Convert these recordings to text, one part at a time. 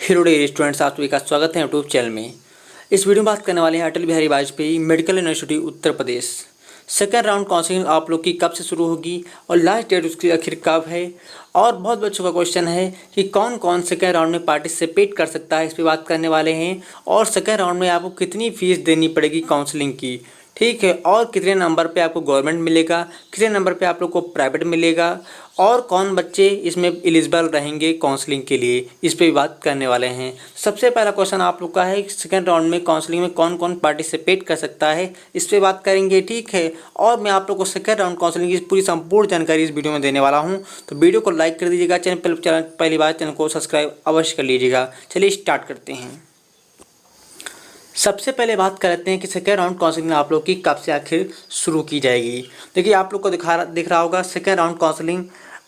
Hello dear students, आप सभी का स्वागत है यूट्यूब चैनल में। इस वीडियो में बात करने वाले हैं Atal Bihari Vajpayee medical university Uttar Pradesh. Second round counselling आप लोग की कब से शुरू होगी और लास्ट डेट उसकी आखिर कब है। और बहुत बच्चों का क्वेश्चन है कि कौन कौन सेकेंड राउंड में पार्टिसिपेट कर सकता है, इस पर बात करने वाले हैं। और सेकेंड राउंड में आपको कितनी फीस देनी पड़ेगी काउंसलिंग की, ठीक है, और कितने नंबर पे आपको गवर्नमेंट मिलेगा, कितने नंबर पे आप लोग को प्राइवेट मिलेगा, और कौन बच्चे इसमें एलिजिबल रहेंगे काउंसलिंग के लिए, इस पे भी बात करने वाले हैं। सबसे पहला क्वेश्चन आप लोग का है सेकंड राउंड में काउंसलिंग में कौन कौन पार्टिसिपेट कर सकता है, इस पे बात करेंगे, ठीक है। और मैं आप लोग को सेकंड राउंड काउंसलिंग की पूरी संपूर्ण जानकारी इस वीडियो में देने वाला हूँ। तो वीडियो को लाइक कर दीजिएगा, चैनल पहली बार चैनल को सब्सक्राइब अवश्य कर लीजिएगा। चलिए स्टार्ट करते हैं। सबसे पहले बात करते हैं कि सेकेंड राउंड काउंसलिंग आप लोग की कब से आखिर शुरू की जाएगी। देखिए आप लोग को दिख रहा होगा second round counselling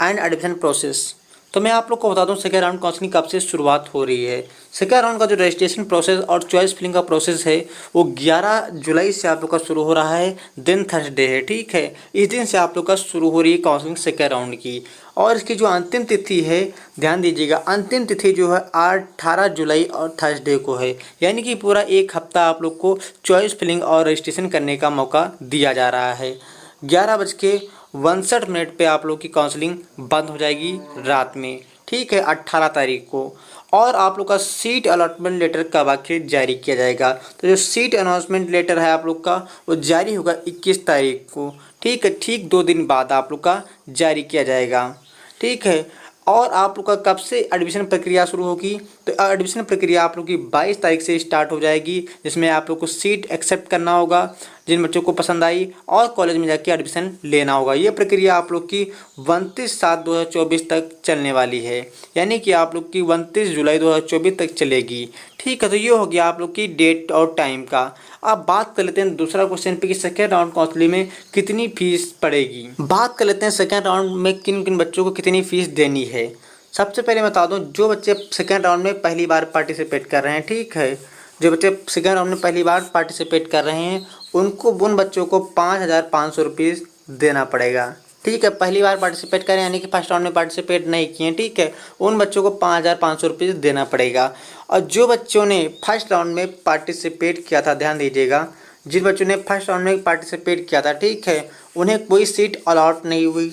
and admission process. तो मैं आप लोग को बता दूं सेकेंड राउंड काउंसलिंग कब से शुरुआत हो रही है। सेकेंड राउंड का जो रजिस्ट्रेशन प्रोसेस और चॉइस फिलिंग का प्रोसेस है वो 11 जुलाई से आप लोग का शुरू हो रहा है। दिन थर्सडे है, ठीक है। इस दिन से आप लोग का शुरू हो रही है काउंसलिंग सेकेंड राउंड की। और इसकी जो अंतिम तिथि है, ध्यान दीजिएगा, अंतिम तिथि जो है 18 जुलाई और थर्सडे को है। यानी कि पूरा एक हफ्ता आप लोग को चॉइस फिलिंग और रजिस्ट्रेशन करने का मौका दिया जा रहा है। 11:62 पे आप लोग की काउंसलिंग बंद हो जाएगी रात में, ठीक है, 18 तारीख को। और आप लोग का सीट अलॉटमेंट लेटर कब आखिर जारी किया जाएगा। तो जो सीट अनाउंसमेंट लेटर है आप लोग का वो जारी होगा 21 तारीख को, ठीक है। ठीक 2 दिन बाद आप लोग का जारी किया जाएगा, ठीक है। और आप लोग का कब से एडमिशन प्रक्रिया शुरू होगी, तो एडमिशन प्रक्रिया आप लोग की 22 तारीख से स्टार्ट हो जाएगी, जिसमें आप लोग को सीट एक्सेप्ट करना होगा जिन बच्चों को पसंद आई, और कॉलेज में जाके एडमिशन लेना होगा। ये प्रक्रिया आप लोग की 29/7/2024 तक चलने वाली है, यानी कि आप लोग की 29 जुलाई 2024 तक चलेगी, ठीक है। तो ये हो गया आप लोग की डेट और टाइम का। अब बात कर लेते हैं दूसरा क्वेश्चन पे कि सेकेंड राउंड काउंसलिंग में कितनी फीस पड़ेगी। बात कर लेते हैं सेकेंड राउंड में किन किन बच्चों को कितनी फीस देनी है। सबसे पहले बता दूं, जो बच्चे सेकेंड राउंड में पहली बार पार्टिसिपेट कर रहे हैं, ठीक है, जो बच्चे सेकेंड राउंड में पहली बार पार्टिसिपेट कर रहे हैं उन बच्चों को 5,500 रुपीज़ देना पड़ेगा, ठीक है। पहली बार पार्टिसिपेट करें यानी कि फर्स्ट राउंड में पार्टिसिपेट नहीं किए, ठीक है, उन बच्चों को 5,500 रुपीज़ देना पड़ेगा। और जो बच्चों ने फर्स्ट राउंड में पार्टिसिपेट किया था, ध्यान दीजिएगा, जिन बच्चों ने फर्स्ट राउंड में पार्टिसिपेट किया था, ठीक है, उन्हें कोई सीट अलॉट नहीं हुई,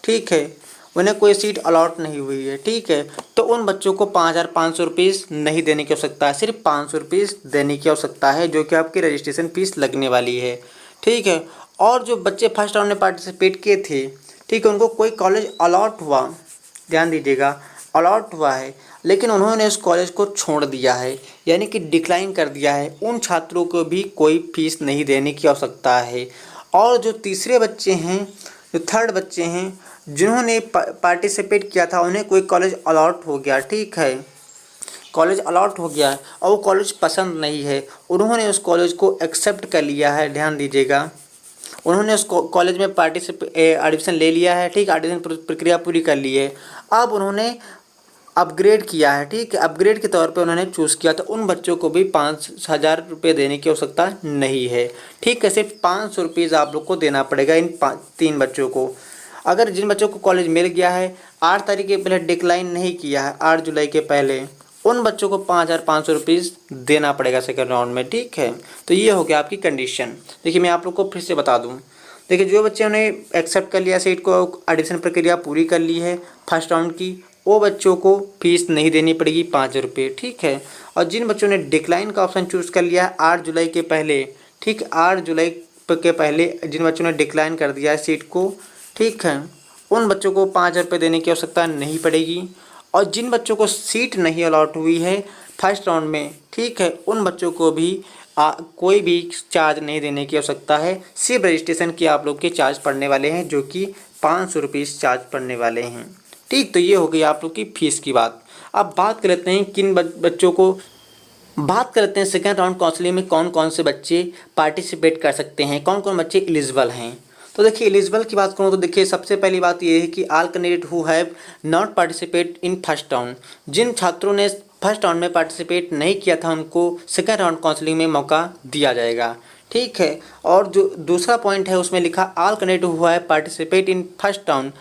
ठीक है, उन्हें कोई सीट अलॉट नहीं हुई है, ठीक है। तो उन बच्चों को 5,500 रुपीज़ नहीं देने की आवश्यकता है, सिर्फ 500 रुपीज़ देने की आवश्यकता है, जो कि आपकी रजिस्ट्रेशन फीस लगने वाली है, ठीक है। और जो बच्चे फर्स्ट राउंड में पार्टिसिपेट किए थे, ठीक है, उनको कोई कॉलेज अलॉट हुआ, ध्यान दीजिएगा, अलॉट हुआ है, लेकिन उन्होंने उस कॉलेज को छोड़ दिया है, यानी कि डिक्लाइन कर दिया है, उन छात्रों को भी कोई फीस नहीं देने की आवश्यकता है। और जो तीसरे बच्चे हैं, जो थर्ड बच्चे हैं, जिन्होंने पार्टिसिपेट किया था, उन्हें कोई कॉलेज अलॉट हो गया, ठीक है, कॉलेज अलॉट हो गया और वो कॉलेज पसंद नहीं है, उन्होंने उस कॉलेज को एक्सेप्ट कर लिया है, ध्यान दीजिएगा, उन्होंने उस कॉलेज में एडमिशन ले लिया है, ठीक, एडमिशन प्रक्रिया पूरी कर ली है। अब उन्होंने अपग्रेड किया है, ठीक है, अपग्रेड के तौर पे उन्होंने चूज़ किया, तो उन बच्चों को भी 5,000 रुपये देने की आवश्यकता नहीं है, ठीक है। सिर्फ 500 रुपीज़ आप लोग को देना पड़ेगा इन 3 बच्चों को। अगर जिन बच्चों को कॉलेज मिल गया है, 8 तारीख के पहले डिक्लाइन नहीं किया है, 8 जुलाई के पहले, उन बच्चों को 5,500 रुपीज़ देना पड़ेगा सेकेंड राउंड में, ठीक है। तो ये हो गया आपकी कंडीशन। देखिए मैं आप लोग को फिर से बता दूँ, देखिए जो बच्चे ने एक्सेप्ट कर लिया सीट को, एडमिशन प्रक्रिया पूरी कर ली है फर्स्ट राउंड की, वो बच्चों को फीस नहीं देनी पड़ेगी 5,000 रुपये, ठीक है। और जिन बच्चों ने डिक्लाइन का ऑप्शन चूज़ कर लिया है 8 जुलाई के पहले, ठीक, 8 जुलाई के पहले जिन बच्चों ने डिक्लाइन कर दिया है सीट को, ठीक है, उन बच्चों को 5,000 रुपये देने की आवश्यकता नहीं पड़ेगी। और जिन बच्चों को सीट नहीं अलॉट हुई है फर्स्ट राउंड में, ठीक है, उन बच्चों को भी कोई भी चार्ज नहीं देने की आवश्यकता है, सिर्फ रजिस्ट्रेशन के आप लोग के चार्ज पड़ने वाले हैं, जो कि 500 रुपीज़ चार्ज पड़ने वाले हैं, ठीक। तो ये हो गई आप लोग की फ़ीस की बात। अब बात कर लेते हैं किन बच्चों को, बात करते हैं सेकेंड राउंड काउंसलिंग में कौन कौन से बच्चे पार्टिसिपेट कर सकते हैं, कौन कौन बच्चे एलिजिबल हैं। तो देखिए एलिजिबल की बात करूँ तो देखिए सबसे पहली बात ये है कि all candidate who have not participate in first round, जिन छात्रों ने फर्स्ट राउंड में पार्टिसिपेट नहीं किया था उनको सेकेंड राउंड काउंसलिंग में मौका दिया जाएगा, ठीक है। और जो दूसरा पॉइंट है उसमें लिखा all candidate who have participate in first round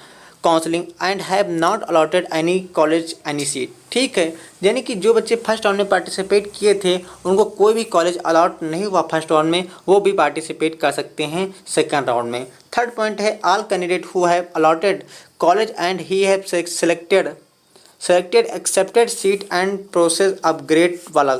counselling and have not allotted any college any seat. ठीक है, यानी कि जो बच्चे फर्स्ट राउंड में पार्टिसिपेट किए थे उनको कोई भी कॉलेज अलॉट नहीं हुआ फर्स्ट राउंड में, वो भी पार्टिसिपेट कर सकते हैं सेकेंड राउंड में। थर्ड पॉइंट है all candidate who have allotted college and he have selected accepted seat and process upgrade वाला,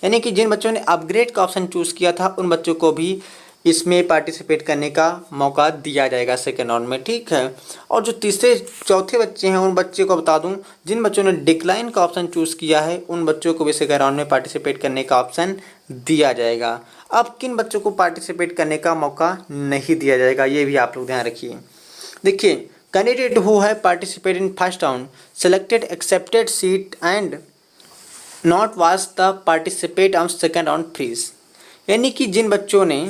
यानी कि जिन बच्चों ने अपग्रेड का ऑप्शन चूज़ किया था उन बच्चों को भी इसमें पार्टिसिपेट करने का मौका दिया जाएगा सेकेंड राउंड में। ठीक है, और जो तीसरे चौथे बच्चे हैं उन बच्चे को बता दूं, जिन बच्चों ने डिक्लाइन का ऑप्शन चूज़ किया है उन बच्चों को भी सेकेंड राउंड में पार्टिसिपेट करने का ऑप्शन दिया जाएगा। अब किन बच्चों को पार्टिसिपेट करने का मौका नहीं दिया जाएगा ये भी आप लोग ध्यान रखिए। देखिए, candidate who have participate in first round selected accepted seat and not was the participate on second round freeze, यानी कि जिन बच्चों ने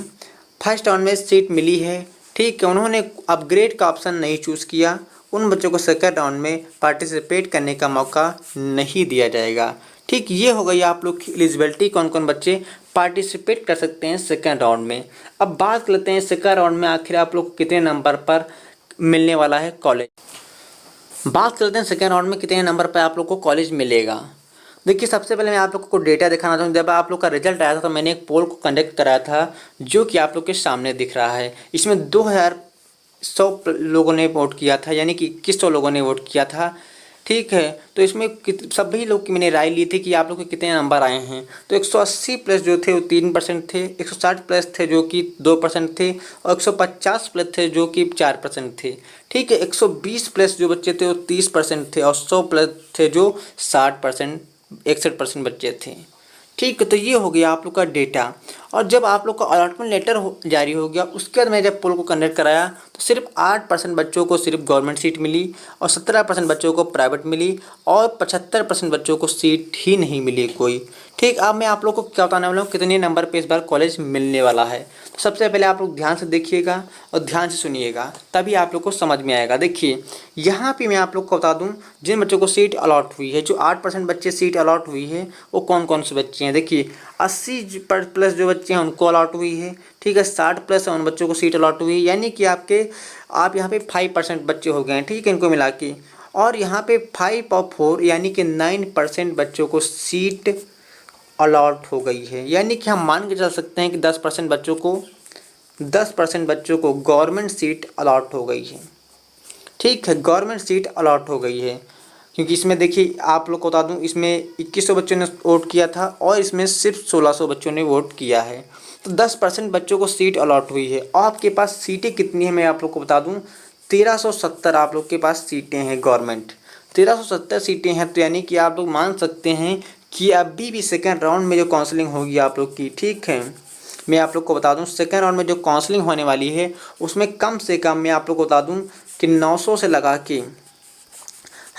फर्स्ट राउंड में सीट मिली है, ठीक है, उन्होंने अपग्रेड का ऑप्शन नहीं चूज़ किया, उन बच्चों को सेकेंड राउंड में पार्टिसिपेट करने का मौका नहीं दिया जाएगा। ठीक, ये हो गई आप लोग की एलिजिबिलिटी, कौन कौन बच्चे पार्टिसिपेट कर सकते हैं सेकेंड राउंड में। अब बात करते हैं सेकेंड राउंड में आखिर आप लोग को कितने नंबर पर मिलने वाला है कॉलेज। बात करते हैं सेकेंड राउंड में कितने नंबर पर आप लोग को कॉलेज मिलेगा। देखिए, सबसे पहले मैं आप लोग को डेटा दिखाना चाहूँ। जब आप लोग का रिजल्ट आया था तो मैंने एक पोल को कंडक्ट कराया था जो कि आप लोग के सामने दिख रहा है। इसमें 2100 लोगों ने वोट किया था, यानी कि 2100 लोगों ने वोट किया था। ठीक है, तो इसमें सभी लोग की मैंने राय ली थी कि आप लोग के कितने नंबर आए हैं। तो 180 प्लस जो थे वो 3% थे, 160 प्लस थे जो कि 2% थे, और 150 प्लस थे जो कि 4% थे। ठीक है, 120 प्लस जो बच्चे थे वो 30% थे, और 100 प्लस थे जो 60% 61% बच्चे थे। ठीक है, तो ये हो गया आप लोग का डेटा। और जब आप लोग का अलॉटमेंट लेटर जारी हो गया उसके बाद मैं जब पोल को कंडक्ट कराया तो सिर्फ 8% बच्चों को सिर्फ गवर्नमेंट सीट मिली, और 17% बच्चों को प्राइवेट मिली, और 75% बच्चों को सीट ही नहीं मिली कोई। ठीक, अब मैं आप लोग को क्या बताने वाला हूँ कितने नंबर पे इस बार कॉलेज मिलने वाला है। तो सबसे पहले आप लोग ध्यान से देखिएगा और ध्यान से सुनिएगा, तभी आप लोग को समझ में आएगा। देखिए, यहाँ पे मैं आप लोग को बता दूँ जिन बच्चों को सीट अलॉट हुई है, जो 8% बच्चे सीट अलॉट हुई है वो कौन कौन से बच्चे हैं। देखिए, 80 प्लस जो बच्चे हैं उनको अलॉट हुई है। ठीक है, 60 प्लस उन बच्चों को सीट अलॉट हुई है, यानी कि आप यहाँ पे 5% बच्चे हो गए हैं। ठीक है, इनको मिला के, और यहाँ पे 5 और 4 यानी कि 9% बच्चों को सीट अलॉट हो गई है। यानी कि हम मान के चल सकते हैं कि 10% बच्चों को गवर्नमेंट सीट अलॉट हो गई है। ठीक है, गवर्नमेंट सीट अलॉट हो गई है, क्योंकि इसमें देखिए आप लोग को बता दूं इसमें 2100 बच्चों ने वोट किया था और इसमें सिर्फ 1600 बच्चों ने वोट किया है। तो 10% बच्चों को सीट अलॉट हुई है। और आपके पास सीटें कितनी है मैं आप लोग को बता दूं, 1370 आप लोग के पास सीटें हैं गवर्नमेंट, 1370 सीटें हैं। तो यानी कि आप लोग मान सकते हैं कि अभी भी सेकेंड राउंड में जो काउंसलिंग होगी आप लोग की, ठीक है, मैं आप लोग को बता दूं सेकेंड राउंड में जो काउंसलिंग होने वाली है उसमें कम से कम मैं आप लोग को बता दूं कि 900 से लगा के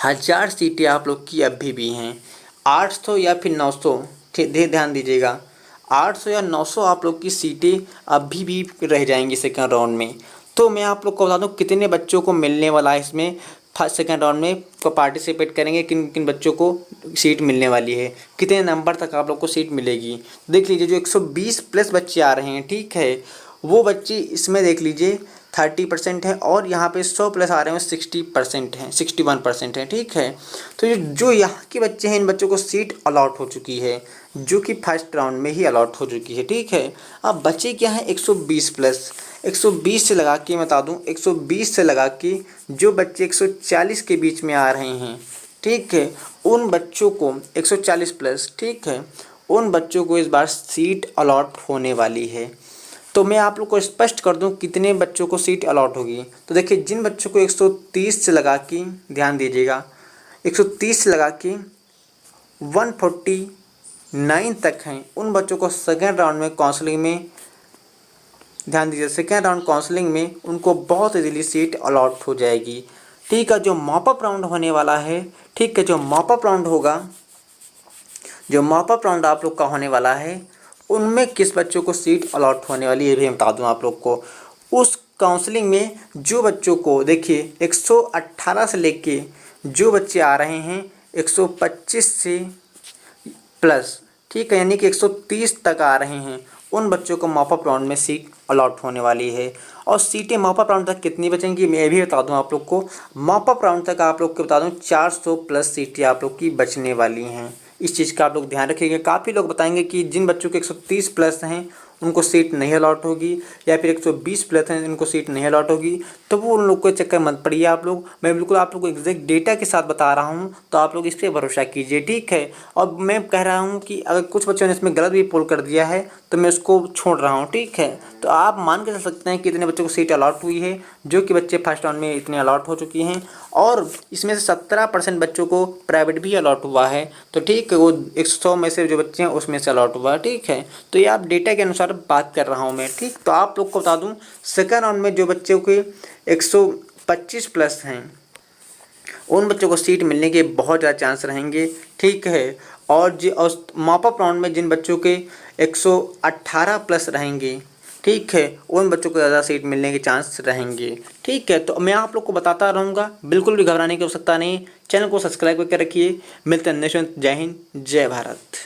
1000 सीटें आप लोग की अभी भी हैं। 800 या फिर 900, ध्यान दीजिएगा, 800 या 900 आप लोग की सीटें अभी भी रह जाएंगी सेकेंड राउंड में। तो मैं आप लोग को बता दूं कितने बच्चों को मिलने वाला है इसमें फर्स्ट सेकेंड राउंड में पार्टिसिपेट करेंगे, किन किन बच्चों को सीट मिलने वाली है, कितने नंबर तक आप लोग को सीट मिलेगी। देख लीजिए, जो 120 प्लस बच्चे आ रहे हैं, ठीक है, वो बच्चे इसमें देख लीजिए 30% है, और यहाँ पे 100 प्लस आ रहे हैं 60% हैं, 61% है। ठीक है, तो जो यहाँ के बच्चे हैं इन बच्चों को सीट अलॉट हो चुकी है, जो कि फर्स्ट राउंड में ही अलॉट हो चुकी है। ठीक है, अब बच्चे क्या है 120 प्लस, 120 से लगा के बता दूँ, 120 से लगा के जो बच्चे 140 के बीच में आ रहे हैं, ठीक है, उन बच्चों को 140 प्लस, ठीक है, उन बच्चों को इस बार सीट अलॉट होने वाली है। तो मैं आप लोग को स्पष्ट कर दूं कितने बच्चों को सीट अलॉट होगी। तो देखिए, जिन बच्चों को 130 से लगा के, ध्यान दीजिएगा, 130 से लगा के 149 तक हैं, उन बच्चों को सेकेंड राउंड में काउंसलिंग में, ध्यान दीजिए, सेकेंड राउंड काउंसलिंग में उनको बहुत इजीली सीट अलॉट हो जाएगी। ठीक है, जो मॉपअप राउंड होने वाला है, ठीक है, जो मॉपअप राउंड होगा, जो मॉपअप राउंड आप लोग का होने वाला है उनमें किस बच्चों को सीट अलॉट होने वाली है ये भी बता दूं आप लोग को। उस काउंसलिंग में जो बच्चों को, देखिए, 118 से लेके जो बच्चे आ रहे हैं 125 से प्लस, ठीक है, यानी कि 130 तक आ रहे हैं, उन बच्चों को मॉपअप राउंड में सीट अलॉट होने वाली है। और सीटें मॉपअप राउंड तक कितनी बचेंगी मैं भी बता दूं आप लोग को। मॉपअप राउंड तक आप लोग को बता दूं 400 प्लस सीटें आप लोग की बचने वाली हैं। इस चीज़ का आप लोग ध्यान रखिएगा। काफ़ी लोग बताएंगे कि जिन बच्चों के 130 प्लस हैं उनको सीट नहीं अलॉट होगी, या फिर 120 प्लस हैं जिनको सीट नहीं अलॉट होगी, तो वो उन लोग को चक्कर मत पड़िए आप लोग। मैं बिल्कुल आप लोग को एग्जैक्ट डेटा के साथ बता रहा हूँ, तो आप लोग इस पर भरोसा कीजिए, ठीक है। और मैं कह रहा हूँ कि अगर कुछ बच्चों ने इसमें गलत भी पोल कर दिया है तो मैं उसको छोड़ रहा हूँ, ठीक है। तो आप मान के चल सकते हैं कि इतने बच्चों को सीट अलॉट हुई है, जो कि बच्चे फर्स्ट राउंड में इतने अलॉट हो चुकी हैं। और इसमें से 17% बच्चों को प्राइवेट भी अलॉट हुआ है। तो ठीक है, वो 100 में से जो बच्चे हैं उसमें से अलॉट हुआ है, ठीक है। तो ये आप डेटा के अनुसार बात कर रहा हूँ मैं, ठीक। तो आप लोग को बता दूँ सेकेंड राउंड में जो बच्चों के 125 प्लस हैं उन बच्चों को सीट मिलने के बहुत ज़्यादा चांस रहेंगे, ठीक है। और मॉपअप राउंड में जिन बच्चों के 118 प्लस रहेंगे, ठीक है, उन बच्चों को ज़्यादा सीट मिलने के चांस रहेंगे, ठीक है। तो मैं आप लोग को बताता रहूँगा, बिल्कुल भी घबराने की आवश्यकता नहीं। चैनल को सब्सक्राइब करके रखिए। मिलते हैं नेक्स्ट। जय हिंद, जय भारत।